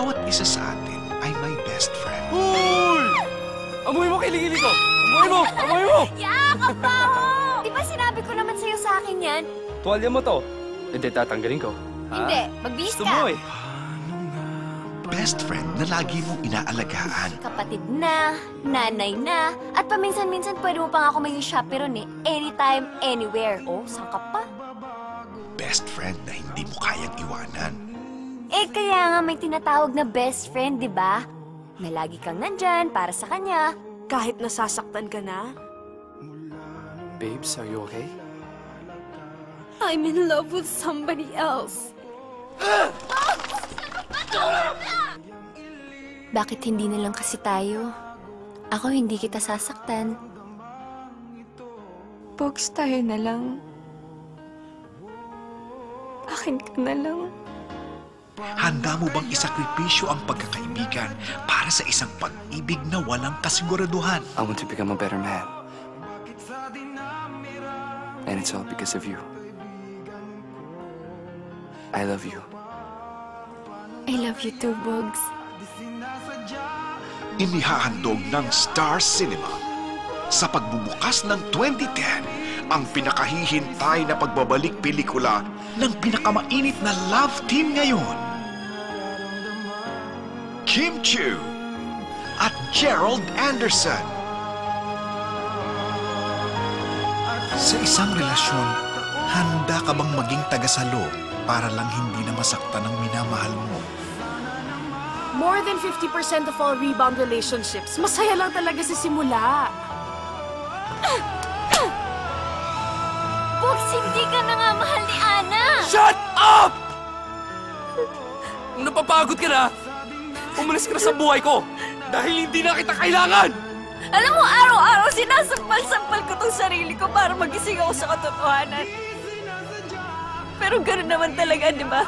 bawat isa sa atin ay may best friend. Hoy! Amoy mo kiligili ko! Amoy mo! Amoy mo! Yakap pa ako! Di ba sinabi ko naman sa'yo sa akin yan? Tuwalya mo to. Hindi, tatanggalin ko. Hindi, magbihis Gusto ka. mo eh. Best friend na lagi mong inaalagaan. Kapatid na, nanay na, at paminsan-minsan pwede mo pa nga ako maging chaperon eh. Anytime, anywhere. Oh, saan ka pa? Best friend na hindi mo kayang iwanan. Eh, kaya nga may tinatawag na best friend, di ba? Na lagi kang nandyan para sa kanya. Kahit nasasaktan ka na? Babes, are you okay? I'm in love with somebody else. Bakit hindi na lang kasi tayo? Ako hindi kita sasaktan. Pogs, tayo na lang. Akin ka na lang. Handa mo bang isakripisyo ang pagkakaibigan para sa isang pag-ibig na walang kasiguraduhan? I want to become a better man. And it's all because of you. I love you. I love you too, Pogs. Inihahandog ng Star Cinema sa pagbubukas ng 2010 ang pinakahihintay na pagbabalik pelikula ng pinakamainit na love team ngayon. Kim Chiu at Gerald Anderson. Sa isang relasyon, handa ka bang maging tagasalo para lang hindi na masaktan ang minamahal mo? More than 50% of all rebound relationships, masaya lang talaga sa simula. Pogs, hindi ka na nga mahal ni Ana! Shut up! Kung napapagod ka na, umalis ka na sa buhay ko dahil hindi na kita kailangan! Alam mo, araw-araw sinasampal-sampal ko tong sarili ko para magising ako sa katotohanan. Pero gano'n naman talaga, di ba?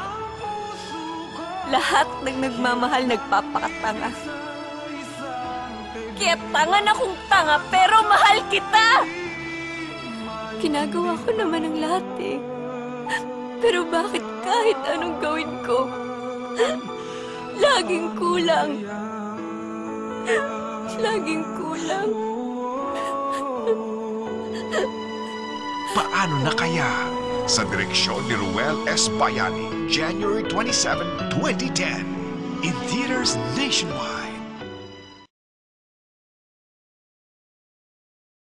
Lahat ng nagmamahal nagpapakatanga. Kaya tanga na kung tanga, pero mahal kita! Ginagawa ko naman ang lahat eh. Pero bakit kahit anong gawin ko, laging kulang. Laging kulang. Paano na kaya? Sa direksyon ni Ruel S. Bayani, January 27, 2010. In theaters nationwide.